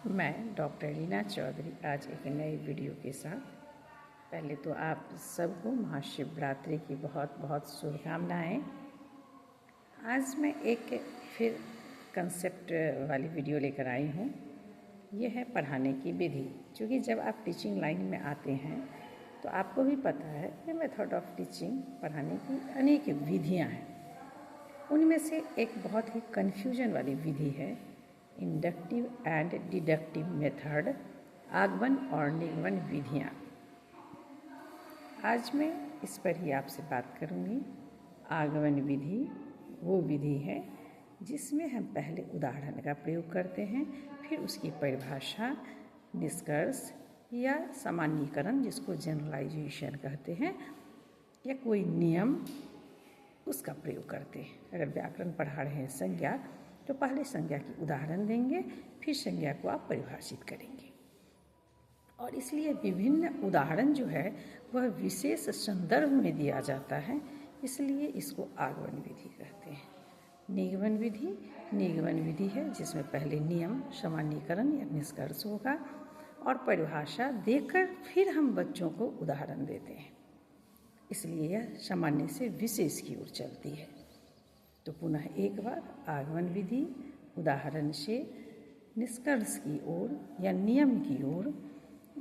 मैं डॉक्टर रीना चौधरी आज एक नई वीडियो के साथ। पहले तो आप सबको महाशिवरात्रि की बहुत बहुत शुभकामनाएँ। आज मैं एक फिर कंसेप्ट वाली वीडियो लेकर आई हूँ। यह है पढ़ाने की विधि। क्योंकि जब आप टीचिंग लाइन में आते हैं तो आपको भी पता है कि मेथड ऑफ टीचिंग, पढ़ाने की अनेक विधियाँ हैं। उनमें से एक बहुत ही कन्फ्यूजन वाली विधि है इंडक्टिव एंड डिडक्टिव मेथड, आगमन और निगमन विधियाँ। आज मैं इस पर ही आपसे बात करूँगी। आगमन विधि वो विधि है जिसमें हम पहले उदाहरण का प्रयोग करते हैं, फिर उसकी परिभाषा, निष्कर्ष या सामान्यीकरण, जिसको जनरलाइजेशन कहते हैं, या कोई नियम, उसका प्रयोग करते हैं। अगर व्याकरण पढ़ा रहे हैं संज्ञा, तो पहले संज्ञा की उदाहरण देंगे, फिर संज्ञा को आप परिभाषित करेंगे। और इसलिए विभिन्न उदाहरण जो है वह विशेष संदर्भ में दिया जाता है, इसलिए इसको आगमन विधि कहते हैं। निगमन विधि है जिसमें पहले नियम, सामान्यीकरण या निष्कर्ष होगा और परिभाषा देकर फिर हम बच्चों को उदाहरण देते हैं, इसलिए यह सामान्य से विशेष की ओर चलती है। तो पुनः एक बार, आगमन विधि उदाहरण से निष्कर्ष की ओर या नियम की ओर,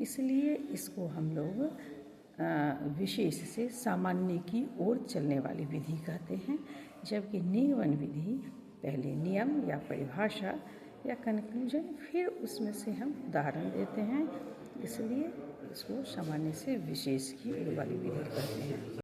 इसलिए इसको हम लोग विशेष से सामान्य की ओर चलने वाली विधि कहते हैं। जबकि निगमन विधि पहले नियम या परिभाषा या कंक्लूजन, फिर उसमें से हम उदाहरण देते हैं, इसलिए इसको सामान्य से विशेष की ओर वाली विधि कहते हैं।